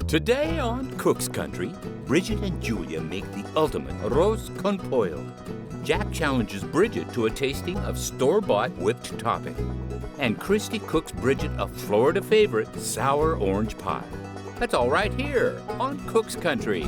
Today on Cook's Country, Bridget and Julia make the ultimate Arroz con Pollo. Jack challenges Bridget to a tasting of store-bought whipped topping. And Christie cooks Bridget a Florida favorite, sour orange pie. That's all right here on Cook's Country.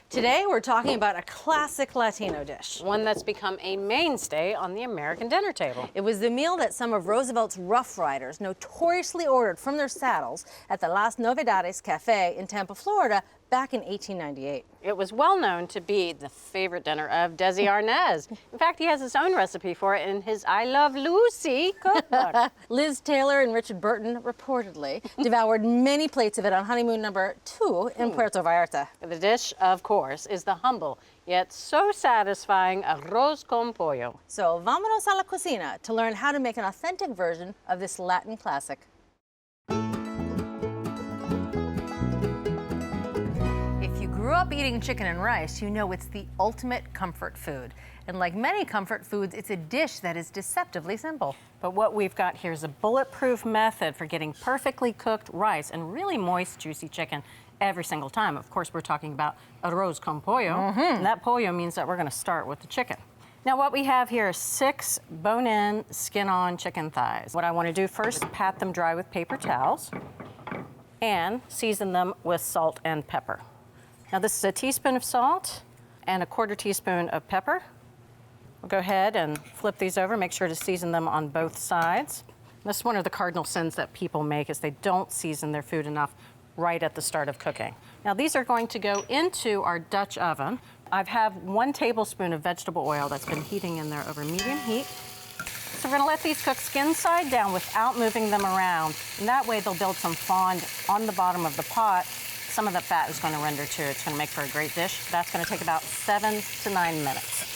Today, we're talking about a classic Latino dish. One that's become a mainstay on the American dinner table. It was the meal that some of Roosevelt's Rough Riders notoriously ordered from their saddles at the Las Novedades Cafe in Tampa, Florida, back in 1898. It was well known to be the favorite dinner of Desi Arnaz. In fact, he has his own recipe for it in his I Love Lucy cookbook. Liz Taylor and Richard Burton reportedly devoured many plates of it on honeymoon number 2 in Puerto Vallarta. The dish, of course, is the humble yet so satisfying arroz con pollo. So vámonos a la cocina to learn how to make an authentic version of this Latin classic. If you grew up eating chicken and rice, you know it's the ultimate comfort food. And like many comfort foods, it's a dish that is deceptively simple. But what we've got here is a bulletproof method for getting perfectly cooked rice and really moist, juicy chicken every single time. Of course, we're talking about arroz con pollo, and that pollo means that we're going to start with the chicken. Now, what we have here are 6 bone-in, skin-on chicken thighs. What I want to do first is pat them dry with paper towels and season them with salt and pepper. Now, this is a teaspoon of salt and a 1/4 teaspoon of pepper. We'll go ahead and flip these over, make sure to season them on both sides. This is one of the cardinal sins that people make, is they don't season their food enough right at the start of cooking. Now, these are going to go into our Dutch oven. I have 1 tablespoon of vegetable oil that's been heating in there over medium heat. So we're gonna let these cook skin side down without moving them around. And that way they'll build some fond on the bottom of the pot. Some of the fat is gonna render too. It's gonna make for a great dish. That's gonna take about 7 to 9 minutes.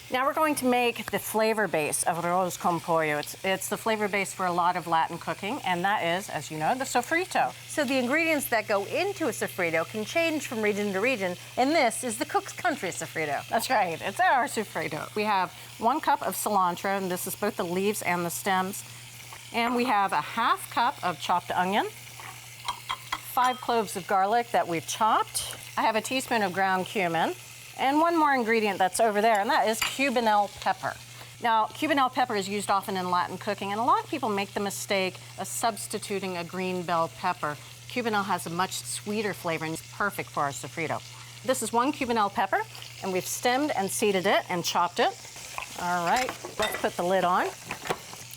Now we're going to make the flavor base of arroz con pollo. It's the flavor base for a lot of Latin cooking, and that is, as you know, the sofrito. So the ingredients that go into a sofrito can change from region to region, and this is the Cook's Country sofrito. That's right, it's our sofrito. We have 1 cup of cilantro, and this is both the leaves and the stems. And we have a 1/2 cup of chopped onion, 5 cloves of garlic that we've chopped. I have a teaspoon of ground cumin, and 1 more ingredient that's over there, and that is cubanelle pepper. Now, cubanelle pepper is used often in Latin cooking, and a lot of people make the mistake of substituting a green bell pepper. Cubanelle has a much sweeter flavor and it's perfect for our sofrito. This is 1 cubanelle pepper, and we've stemmed and seeded it and chopped it. All right, let's put the lid on.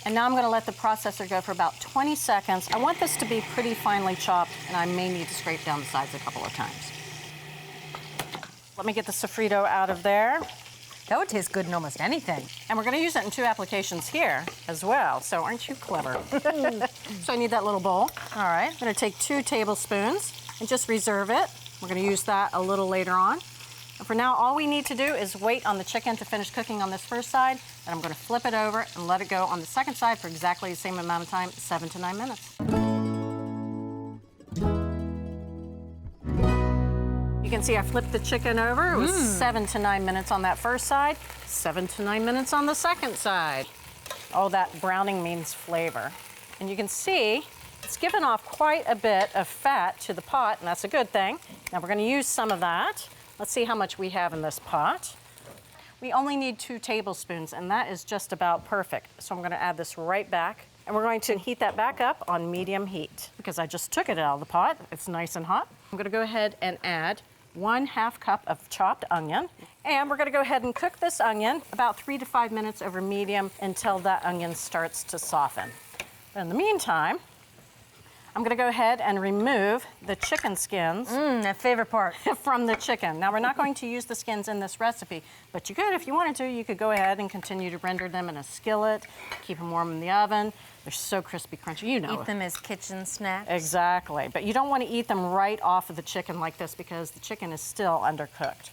And now I'm gonna let the processor go for about 20 seconds. I want this to be pretty finely chopped, and I may need to scrape down the sides a couple of times. Let me get the sofrito out of there. That would taste good in almost anything. And we're gonna use it in 2 applications here as well, so aren't you clever? So I need that little bowl. All right, I'm gonna take 2 tablespoons and just reserve it. We're gonna use that a little later on. And for now, all we need to do is wait on the chicken to finish cooking on this first side, and I'm gonna flip it over and let it go on the second side for exactly the same amount of time, 7 to 9 minutes. You can see I flipped the chicken over. It was 7 to 9 minutes on that first side, 7 to 9 minutes on the second side. Oh, that browning means flavor. And you can see it's given off quite a bit of fat to the pot, and that's a good thing. Now we're gonna use some of that. Let's see how much we have in this pot. We only need 2 tablespoons, and that is just about perfect. So I'm gonna add this right back, and we're going to heat that back up on medium heat because I just took it out of the pot. It's nice and hot. I'm gonna go ahead and add 1/2 cup of chopped onion. And we're gonna go ahead and cook this onion about 3 to 5 minutes over medium until that onion starts to soften. But in the meantime, I'm gonna go ahead and remove the chicken skins. That favorite part. From the chicken. Now, we're not going to use the skins in this recipe, but you could, if you wanted to, you could go ahead and continue to render them in a skillet, keep them warm in the oven. They're so crispy, crunchy, you know. Eat them as kitchen snacks. Exactly, but you don't want to eat them right off of the chicken like this because the chicken is still undercooked.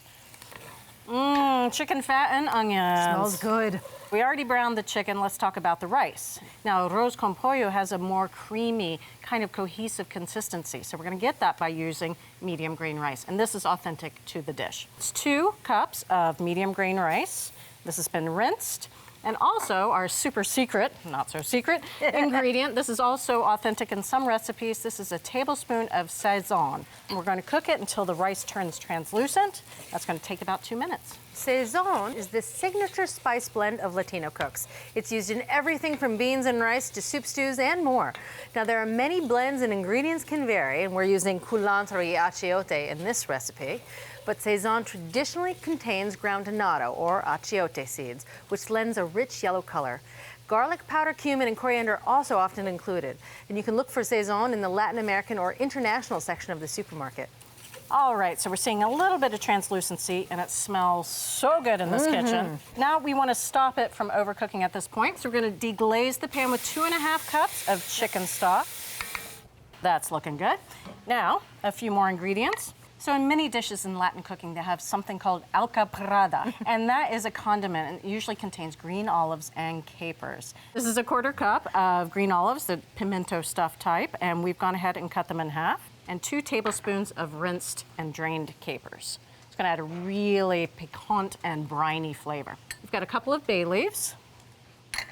Chicken fat and onions. Smells good. We already browned the chicken. Let's talk about the rice. Now, arroz con pollo has a more creamy, kind of cohesive consistency. So we're going to get that by using medium grain rice. And this is authentic to the dish. It's 2 cups of medium grain rice. This has been rinsed. And also our super secret, not so secret, ingredient. This is also authentic in some recipes. This is a tablespoon of sazon. And we're going to cook it until the rice turns translucent. That's going to take about 2 minutes. Sazon is the signature spice blend of Latino cooks. It's used in everything from beans and rice to soup stews and more. Now, there are many blends and ingredients can vary, and we're using culantro y achiote in this recipe. But sazon traditionally contains ground annatto, or achiote seeds, which lends a rich yellow color. Garlic powder, cumin, and coriander are also often included. And you can look for sazon in the Latin American or international section of the supermarket. All right, so we're seeing a little bit of translucency, and it smells so good in this kitchen. Now we want to stop it from overcooking at this point, so we're going to deglaze the pan with 2½ cups of chicken stock. That's looking good. Now, a few more ingredients. So in many dishes in Latin cooking, they have something called alcaparada, and that is a condiment, and it usually contains green olives and capers. This is a 1/4 cup of green olives, the pimento stuff type, and we've gone ahead and cut them in half, and 2 tablespoons of rinsed and drained capers. It's gonna add a really piquant and briny flavor. We've got a couple of bay leaves,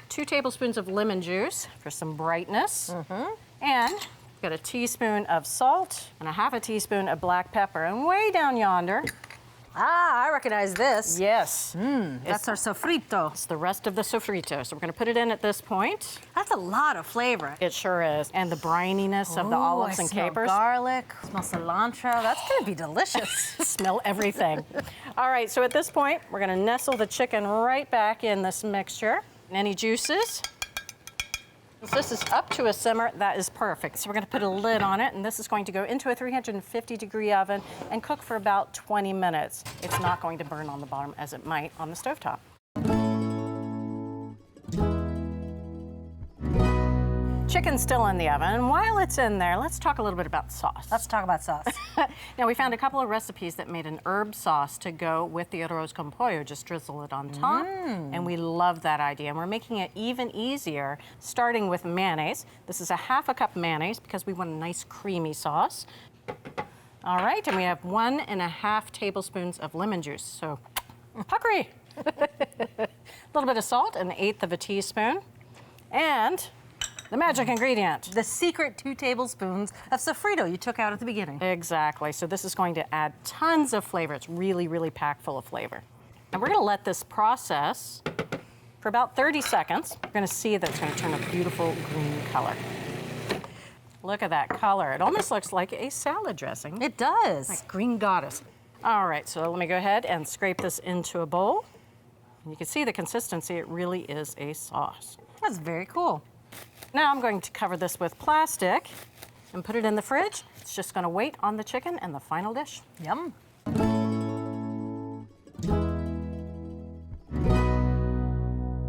2 tablespoons of lemon juice for some brightness, and got a teaspoon of salt and a 1/2 teaspoon of black pepper. And way down yonder, I recognize this. yes, That's our sofrito. it's the rest of the sofrito. So we're gonna put it in at this point. That's a lot of flavor. It sure is. And the brininess of the olives and capers. Garlic, smell cilantro. That's gonna be delicious. Smell everything. All right, so at this point, we're gonna nestle the chicken right back in this mixture. Any juices? If this is up to a simmer, that is perfect. So we're gonna put a lid on it, and this is going to go into a 350-degree oven and cook for about 20 minutes. It's not going to burn on the bottom as it might on the stovetop. Chicken's still in the oven, and while it's in there, let's talk a little bit about sauce. Let's talk about sauce. Now, we found a couple of recipes that made an herb sauce to go with the arroz con pollo. Just drizzle it on top, and we love that idea. And we're making it even easier, starting with mayonnaise. This is a 1/2 cup mayonnaise because we want a nice creamy sauce. All right, and we have 1½ tablespoons of lemon juice. So, puckery. A little bit of salt, 1/8 teaspoon, and the magic ingredient. The secret 2 tablespoons of sofrito you took out at the beginning. Exactly. So this is going to add tons of flavor. It's really, really packed full of flavor. And we're going to let this process for about 30 seconds. We're going to see that it's going to turn a beautiful green color. Look at that color. It almost looks like a salad dressing. It does. Like green goddess. All right, so let me go ahead and scrape this into a bowl. And you can see the consistency. It really is a sauce. That's very cool. Now I'm going to cover this with plastic and put it in the fridge. It's just going to wait on the chicken and the final dish. Yum.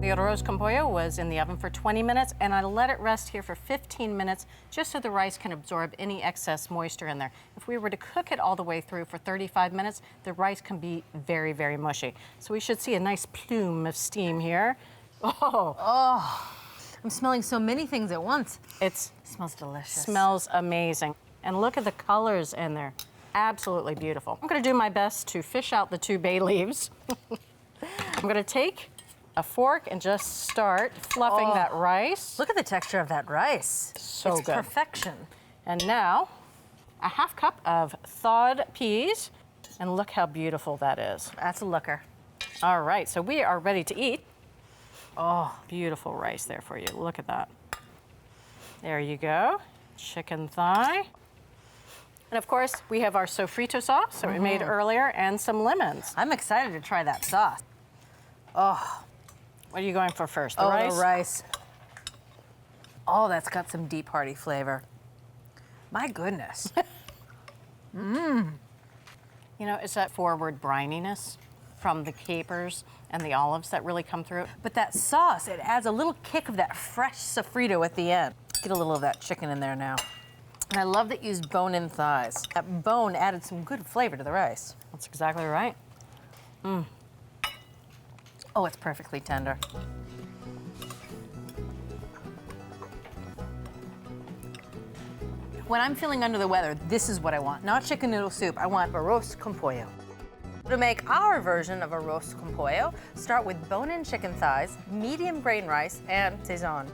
The arroz con pollo was in the oven for 20 minutes, and I let it rest here for 15 minutes just so the rice can absorb any excess moisture in there. If we were to cook it all the way through for 35 minutes, the rice can be very, very mushy. So we should see a nice plume of steam here. Oh. I'm smelling so many things at once. It Smells delicious. smells amazing. And look at the colors in there. Absolutely beautiful. I'm going to do my best to fish out the 2 bay leaves. I'm going to take a fork and just start fluffing that rice. Look at the texture of that rice. So it's good. Perfection. And now, a 1/2 cup of thawed peas. And look how beautiful that is. That's a looker. All right, so we are ready to eat. Oh, beautiful rice there for you. Look at that. There you go. Chicken thigh. And of course, we have our sofrito sauce that we made earlier and some lemons. I'm excited to try that sauce. What are you going for first? The rice? The rice. Oh, that's got some deep, hearty flavor. My goodness. You know, it's that forward brininess from the capers and the olives that really come through. But that sauce, it adds a little kick of that fresh sofrito at the end. Get a little of that chicken in there now. And I love that you used bone-in thighs. That bone added some good flavor to the rice. That's exactly right. Oh, it's perfectly tender. When I'm feeling under the weather, this is what I want. Not chicken noodle soup. I want arroz con pollo. To make our version of arroz con pollo, start with bone-in chicken thighs, medium grain rice, and sazon.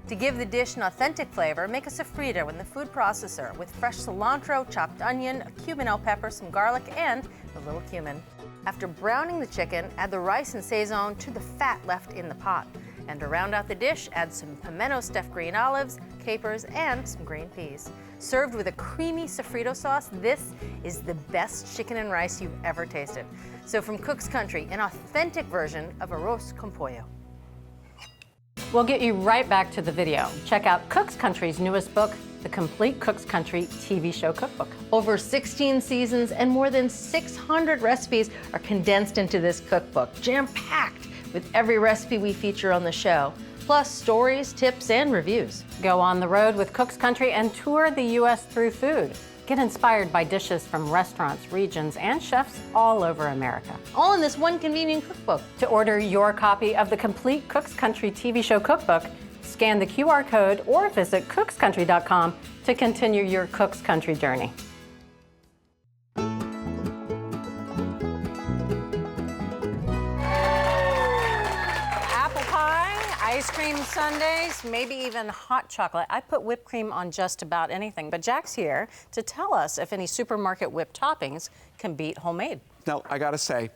To give the dish an authentic flavor, make a sofrito in the food processor with fresh cilantro, chopped onion, a cumin pepper, some garlic, and a little cumin. After browning the chicken, add the rice and sazon to the fat left in the pot. And to round out the dish, add some pimento stuffed green olives, capers, and some green peas. Served with a creamy sofrito sauce, this is the best chicken and rice you've ever tasted. So from Cook's Country, an authentic version of arroz con pollo. We'll get you right back to the video. Check out Cook's Country's newest book, The Complete Cook's Country TV Show Cookbook. Over 16 seasons and more than 600 recipes are condensed into this cookbook, jam-packed with every recipe we feature on the show, plus stories, tips, and reviews. Go on the road with Cook's Country and tour the U.S. through food. Get inspired by dishes from restaurants, regions, and chefs all over America. All in this one convenient cookbook. To order your copy of the Complete Cook's Country TV Show Cookbook, scan the QR code or visit cookscountry.com to continue your Cook's Country journey. Ice cream sundaes, maybe even hot chocolate. I put whipped cream on just about anything, but Jack's here to tell us if any supermarket whipped toppings can beat homemade. Now, I gotta say,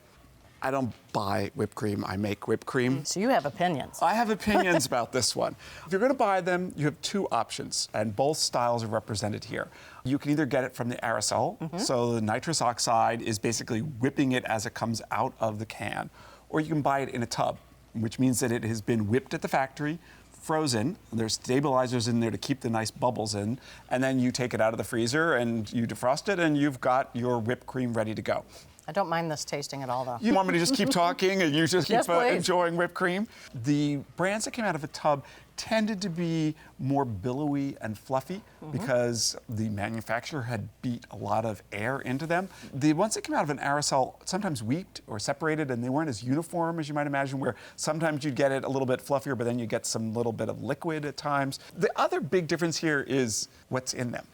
I don't buy whipped cream, I make whipped cream. So you have opinions. I have opinions about this one. If you're gonna buy them, you have two options, and both styles are represented here. You can either get it from the aerosol, so the nitrous oxide is basically whipping it as it comes out of the can, or you can buy it in a tub, which means that it has been whipped at the factory, frozen. There's stabilizers in there to keep the nice bubbles in, and then you take it out of the freezer and you defrost it, and you've got your whipped cream ready to go. I don't mind this tasting at all, though. You want me to just keep talking and you just keep Yes, enjoying whipped cream? The brands that came out of a tub tended to be more billowy and fluffy because the manufacturer had beat a lot of air into them. The ones that came out of an aerosol sometimes weeped or separated, and they weren't as uniform as you might imagine, where sometimes you'd get it a little bit fluffier, but then you get some little bit of liquid at times. The other big difference here is what's in them.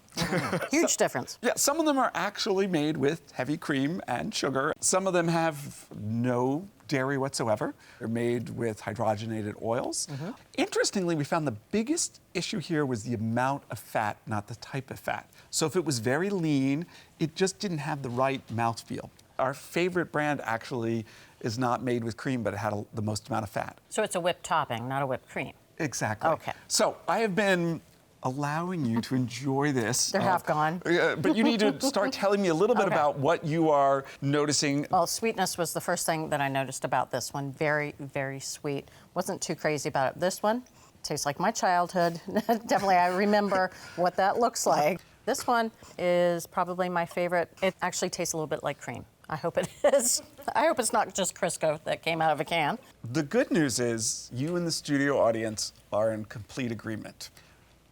Huge difference. Yeah, some of them are actually made with heavy cream and sugar. Some of them have no dairy whatsoever. They're made with hydrogenated oils. Interestingly, we found the biggest issue here was the amount of fat, not the type of fat. So if it was very lean, it just didn't have the right mouthfeel. Our favorite brand actually is not made with cream, but it had the most amount of fat. So it's a whipped topping, not a whipped cream. Exactly. Okay. So I have been allowing you to enjoy this. They're half gone. But you need to start telling me a little bit about what you are noticing. Well, sweetness was the first thing that I noticed about this one. Very, very sweet. Wasn't too crazy about it. This one tastes like my childhood. Definitely, I remember what that looks like. This one is probably my favorite. It actually tastes a little bit like cream. I hope it is. I hope it's not just Crisco that came out of a can. The good news is you and the studio audience are in complete agreement.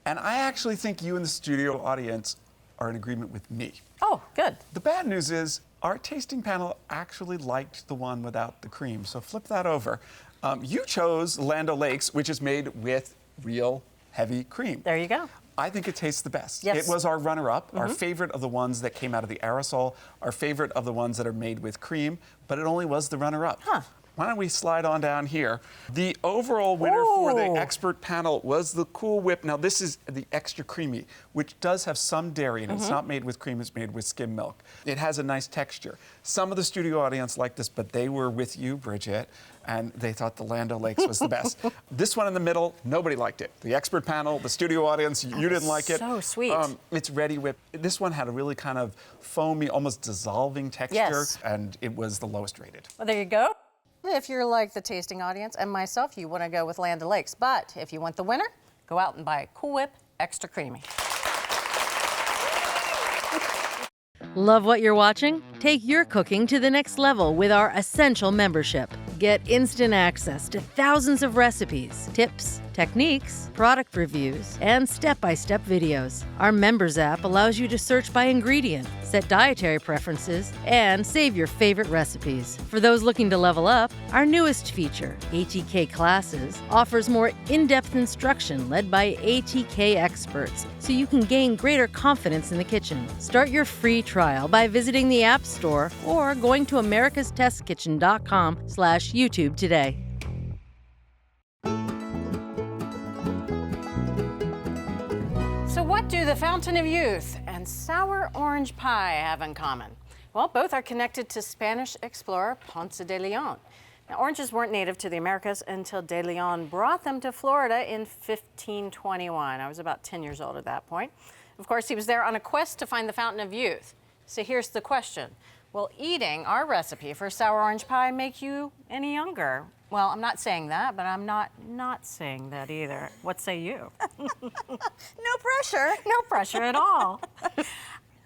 And I actually think you and the studio audience are in agreement with me. Oh, good. The bad news is our tasting panel actually liked the one without the cream. So flip that over. You chose Land O'Lakes, which is made with real heavy cream. There you go. I think it tastes the best. Yes. It was our runner-up, our favorite of the ones that came out of the aerosol, our favorite of the ones that are made with cream, but it only was the runner-up. Huh. Why don't we slide on down here? The overall winner for the expert panel was the Cool Whip. Now, this is the extra creamy, which does have some dairy in it. It's not made with cream, it's made with skim milk. It has a nice texture. Some of the studio audience liked this, but they were with you, Bridget, and they thought the Land O'Lakes was the best. This one in the middle, nobody liked it. The expert panel, the studio audience, you didn't like it. So sweet. It's ready whipped. This one had a really kind of foamy, almost dissolving texture, Yes. and it was the lowest rated. Well, there you go. If you're like the tasting audience and myself, you want to go with Land O'Lakes. But if you want the winner, go out and buy Cool Whip Extra Creamy. Love what you're watching? Take your cooking to the next level with our Essential membership. Get instant access to thousands of recipes, tips, techniques, product reviews, and step-by-step videos. Our Members app allows you to search by ingredient, set dietary preferences, and save your favorite recipes. For those looking to level up, our newest feature, ATK Classes, offers more in-depth instruction led by ATK experts, so you can gain greater confidence in the kitchen. Start your free trial by visiting the App Store or going to americastestkitchen.com/YouTube today. So what do the Fountain of Youth and sour orange pie have in common? Well, both are connected to Spanish explorer Ponce de Leon. Now, oranges weren't native to the Americas until de Leon brought them to Florida in 1521. I was about 10 years old at that point. Of course, he was there on a quest to find the Fountain of Youth. So here's the question. Will eating our recipe for sour orange pie make you any younger? Well, I'm not saying that, but I'm not saying that either. What say you? No pressure. No pressure at all.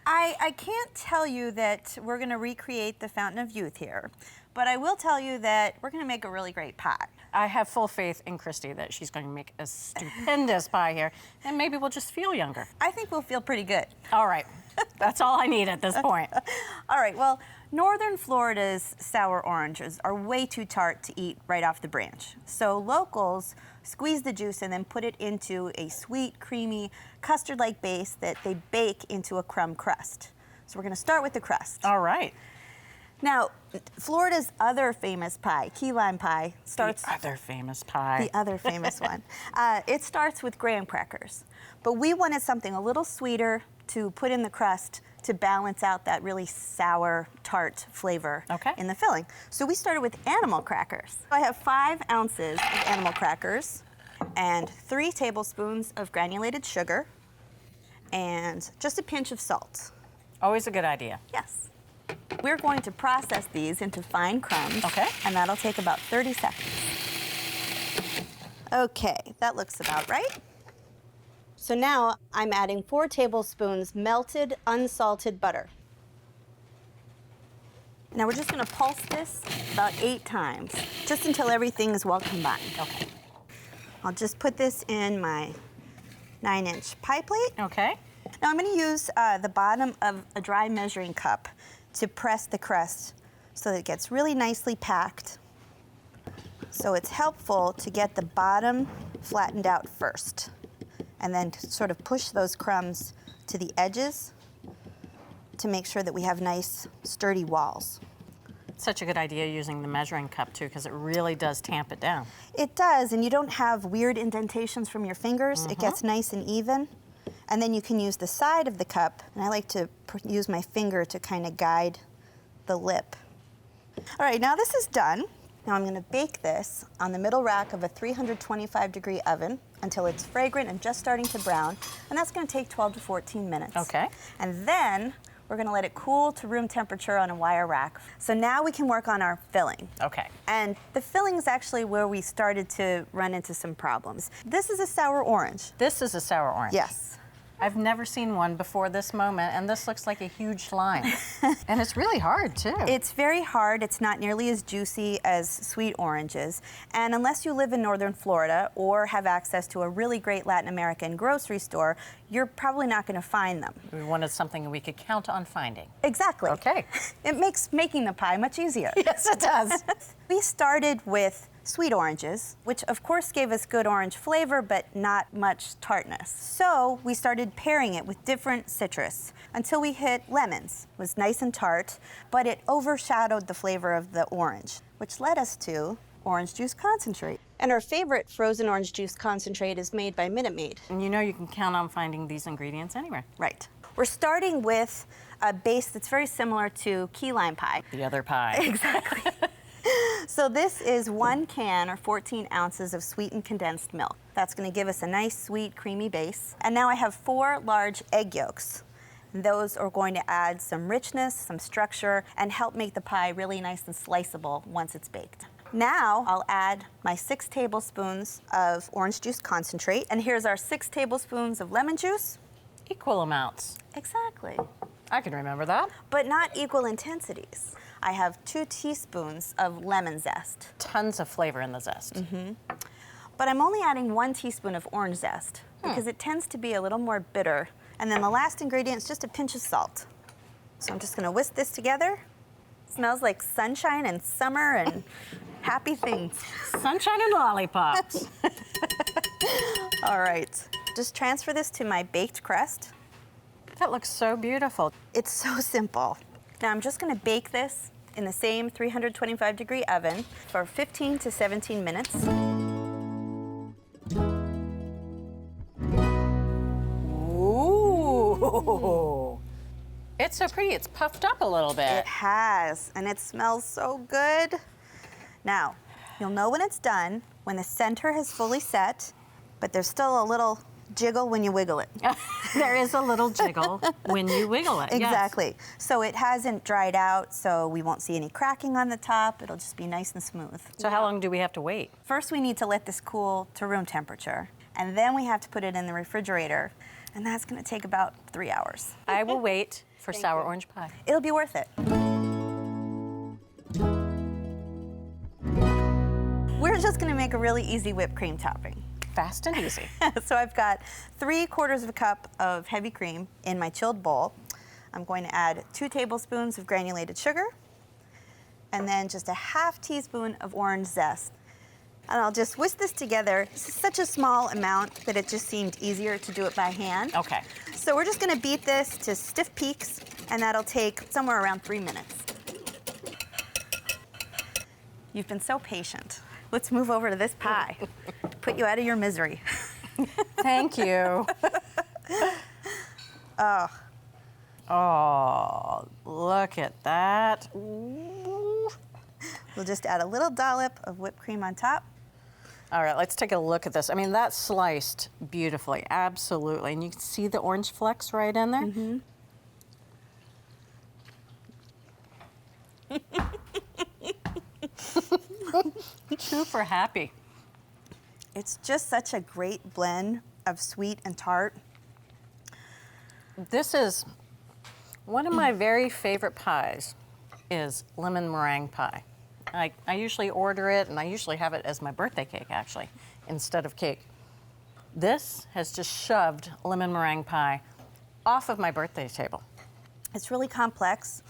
I can't tell you that we're going to recreate the Fountain of Youth here, but I will tell you that we're going to make a really great pie. I have full faith in Christie that she's going to make a stupendous pie here, and maybe we'll just feel younger. I think we'll feel pretty good. All right. That's all I need at this point. All right, well, northern Florida's sour oranges are way too tart to eat right off the branch. So locals squeeze the juice and then put it into a sweet, creamy, custard-like base that they bake into a crumb crust. So we're gonna start with the crust. All right. Now, Florida's other famous pie, key lime pie, starts... The other famous pie. The other famous one. It starts with graham crackers. But we wanted something a little sweeter to put in the crust to balance out that really sour, tart flavor in the filling. So we started with animal crackers. I have 5 ounces of animal crackers and 3 tablespoons of granulated sugar and just a pinch of salt. Always a good idea. Yes. We're going to process these into fine crumbs. Okay. And that'll take about 30 seconds. Okay, that looks about right. So now I'm adding 4 tablespoons melted, unsalted butter. Now we're just gonna pulse this about 8 times, just until everything is well combined. Okay. I'll just put this in my 9-inch pie plate. Okay. Now I'm gonna use the bottom of a dry measuring cup to press the crust so that it gets really nicely packed. So it's helpful to get the bottom flattened out first, and then sort of push those crumbs to the edges to make sure that we have nice, sturdy walls. Such a good idea using the measuring cup, too, because it really does tamp it down. It does, and you don't have weird indentations from your fingers. It gets nice and even. And then you can use the side of the cup, and I like to use my finger to kind of guide the lip. All right, now this is done. Now I'm gonna bake this on the middle rack of a 325-degree oven until it's fragrant and just starting to brown, and that's gonna take 12 to 14 minutes. Okay. And then we're gonna let it cool to room temperature on a wire rack. So now we can work on our filling. Okay. And the filling is actually where we started to run into some problems. This is a sour orange. This is a sour orange. Yes. I've never seen one before this moment, and this looks like a huge lime. And it's really hard, too. It's very hard. It's not nearly as juicy as sweet oranges. And unless you live in northern Florida or have access to a really great Latin American grocery store, you're probably not going to find them. We wanted something we could count on finding. Exactly. Okay. It makes making the pie much easier. Yes, it does. We started with sweet oranges, which of course gave us good orange flavor, but not much tartness. So we started pairing it with different citrus until we hit lemons. It was nice and tart, but it overshadowed the flavor of the orange, which led us to orange juice concentrate. And our favorite frozen orange juice concentrate is made by Minute Maid. And you know you can count on finding these ingredients anywhere. Right. We're starting with a base that's very similar to key lime pie. The other pie. Exactly. So this is 1 can or 14 ounces of sweetened condensed milk. That's going to give us a nice, sweet, creamy base. And now I have 4 large egg yolks. Those are going to add some richness, some structure, and help make the pie really nice and sliceable once it's baked. Now I'll add my 6 tablespoons of orange juice concentrate. And here's our 6 tablespoons of lemon juice. Equal amounts. Exactly. I can remember that. But not equal intensities. I have 2 teaspoons of lemon zest. Tons of flavor in the zest. But I'm only adding 1 teaspoon of orange zest because it tends to be a little more bitter. And then the last ingredient is just a pinch of salt. So I'm just gonna whisk this together. Smells like sunshine and summer and happy things. Sunshine and lollipops. All right, just transfer this to my baked crust. That looks so beautiful. It's so simple. Now I'm just gonna bake this in the same 325-degree oven for 15 to 17 minutes. Ooh. It's so pretty. It's puffed up a little bit. It has, and it smells so good. Now, you'll know when it's done, when the center has fully set, but there's still a little jiggle when you wiggle it. There is a little jiggle when you wiggle it. Exactly. Yes. So it hasn't dried out, so we won't see any cracking on the top. It'll just be nice and smooth. So how long do we have to wait? First, we need to let this cool to room temperature, and then we have to put it in the refrigerator, and that's gonna take about 3 hours. I will wait for sour orange pie. It'll be worth it. We're just gonna make a really easy whipped cream topping. Fast and easy. So I've got 3/4 of a cup of heavy cream in my chilled bowl. I'm going to add 2 tablespoons of granulated sugar, and then just a ½ teaspoon of orange zest. And I'll just whisk this together. This is such a small amount that it just seemed easier to do it by hand. Okay. So we're just gonna beat this to stiff peaks, and that'll take somewhere around 3 minutes. You've been so patient. Let's move over to this pie. Put you out of your misery. Thank you. Oh, look at that. Ooh. We'll just add a little dollop of whipped cream on top. All right, let's take a look at this. I mean, that's sliced beautifully, absolutely. And you can see the orange flecks right in there. Super happy. It's just such a great blend of sweet and tart. This is one of my very favorite pies is lemon meringue pie. I usually order it, and I usually have it as my birthday cake, actually, instead of cake. This has just shoved lemon meringue pie off of my birthday table. It's really complex,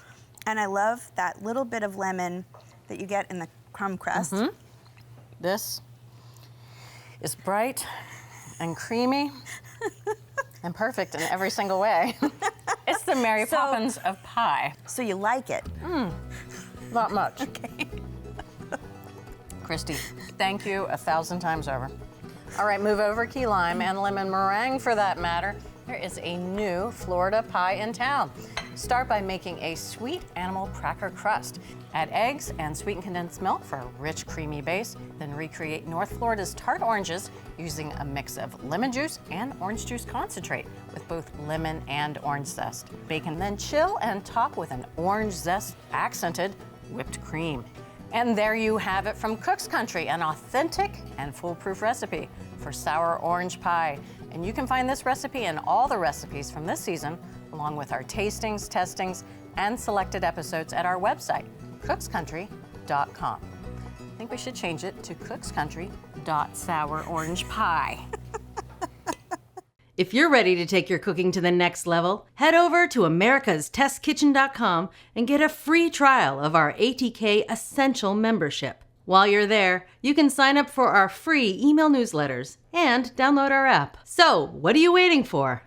and I love that little bit of lemon that you get in the crumb crust. This is bright and creamy and perfect in every single way. It's the Mary Poppins of pie. So you like it? Not much. Okay. Christie, thank you 1,000 times over. All right, move over key lime and lemon meringue for that matter. There is a new Florida pie in town. Start by making a sweet animal cracker crust. Add eggs and sweetened condensed milk for a rich, creamy base. Then recreate North Florida's tart oranges using a mix of lemon juice and orange juice concentrate with both lemon and orange zest. Bake and then chill and top with an orange zest accented whipped cream. And there you have it from Cook's Country, an authentic and foolproof recipe for sour orange pie. And you can find this recipe and all the recipes from this season, along with our tastings, testings, and selected episodes at our website, cookscountry.com. I think we should change it to cookscountry.sourorangepie. If you're ready to take your cooking to the next level, head over to americastestkitchen.com and get a free trial of our ATK Essential membership. While you're there, you can sign up for our free email newsletters and download our app. So, what are you waiting for?